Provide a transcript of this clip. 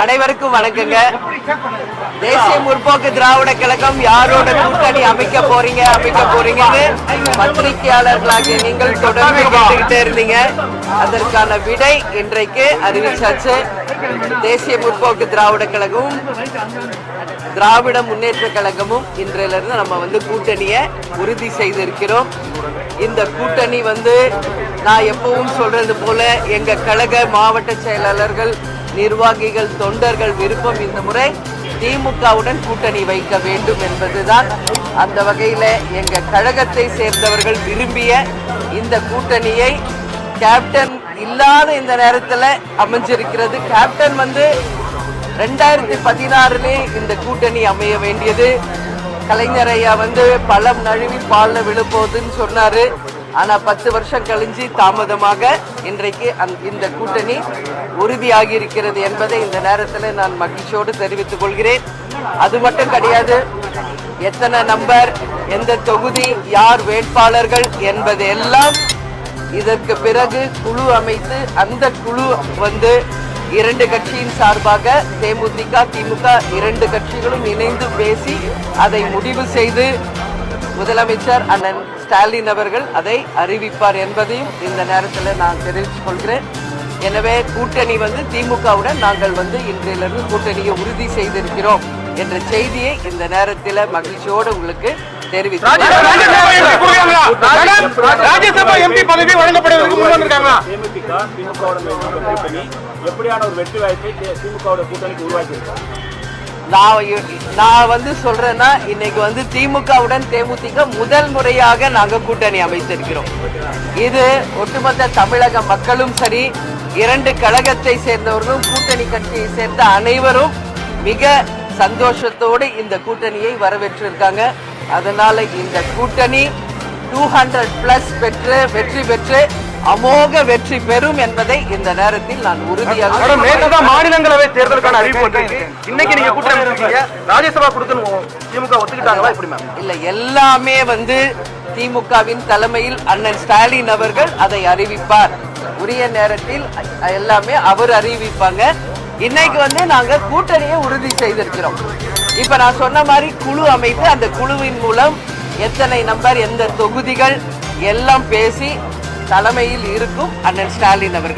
அனைவருக்கும் வணக்கங்க. தேசிய முற்போக்கு திராவிட கழகம் யாரோட கூட்டணி அமைக்க போறீங்கன்னு பத்திரிகையாளர்களாகிய நீங்கள் தொடர்ந்து கேட்டுக்கிட்டே இருந்தீங்க. அதற்கான விடை இன்றைக்கு அறிவிச்சாச்சு. தேசிய முற்போக்கு திராவிட கழகமும் திராவிட முன்னேற்ற கழகமும் இன்றையிலிருந்து நம்ம கூட்டணியை உறுதி செய்திருக்கிறோம். இந்த கூட்டணி நான் எப்பவும் சொல்றது போல எங்க கழக மாவட்ட செயலாளர்கள், நிர்வாகிகள், தொண்டர்கள் விருப்பம் இந்த முறை திமுகவுடன் கூட்டணி வைக்க வேண்டும் என்பதுதான். அந்த வகையில எங்க கழகத்தை சேர்ந்தவர்கள் விரும்பிய இந்த கூட்டணியை கேப்டன் இல்லாத இந்த நேரத்தில் அமைஞ்சிருக்கிறது. கேப்டன் 2016 இந்த கூட்டணி அமைய வேண்டியது. கலைஞர் ஐயா பழம் நழுவி பால்ல விழுப்போகுதுன்னு சொன்னாரு. ஆனா 10 வருஷம் கழிஞ்சு தாமதமாக இன்றைக்கு இந்த கூட்டணி உறுதியாகி இருக்கிறது என்பதை இந்த நேரத்தில் நான் மகிழ்ச்சியோடு தெரிவித்துக் கொள்கிறேன். அது மட்டும் கிடையாது, எத்தனை நம்பர், எந்த தொகுதி, யார் வேட்பாளர்கள் என்பது எல்லாம் இதற்கு பிறகு குழு அமைத்து அந்த குழு 2 கட்சியின் சார்பாக தேமுதிக, திமுக 2 கட்சிகளும் இணைந்து பேசி அதை முடிவு செய்து முதலமைச்சர் அண்ணன் ஸ்டாலின் அவர்கள் அதை அறிவிப்பார் என்பதையும் இந்த நேரத்தில் நான் தெரிவித்துக் கொள்கிறேன். எனவே கூட்டணி திமுகவுடன் நாங்கள் இன்றையிலிருந்து கூட்டணியை உறுதி செய்திருக்கிறோம் என்ற செய்தியை இந்த நேரத்தில் மகிழ்ச்சியோடு உங்களுக்கு தெரிவித்தேன். நான் சொல்றேன்னா இன்னைக்கு திமுகவுடன் தேமுதிக முதல் முறையாக நாங்க கூட்டணி அமைத்திருக்கிறோம். இது ஒட்டுமொத்த தமிழக மக்களும் சரி, 2 கழகத்தை சேர்ந்தவர்களும் கூட்டணி கட்சியை சேர்ந்த அனைவரும் மிக சந்தோஷத்தோடு இந்த கூட்டணியை வரவேற்றிருக்காங்க. அதனால இந்த கூட்டணி 200+ பெற்று வெற்றி பெற்று அமோக வெற்றி பெறும் என்பதை இந்த நேரத்தில் நான் உறுதியாக. மாநிலங்களவை தேர்தலுக்கான அறிவிப்பு இன்னைக்கு நீங்க கூட்டணி ராஜ்யசபா கொடுத்து திமுக ஒத்துக்கிட்டாங்களா? எப்படி மேம்? இல்ல, எல்லாமே திமுகவின் தலைமையில் அண்ணன் ஸ்டாலின் அவர்கள் அதை அறிவிப்பார். உரிய நேரத்தில் எல்லாமே அவர் அறிவிப்பாங்க. இன்னைக்கு நாங்க கூட்டணியை உறுதி செய்திருக்கிறோம். இப்ப நான் சொன்ன மாதிரி குழு அமைத்து அந்த குழுவின் மூலம் எத்தனை நம்பர், எந்த தொகுதிகள் எல்லாம் பேசி தலைமையில் இருக்கும் அண்ணன் ஸ்டாலின் அவர்கள்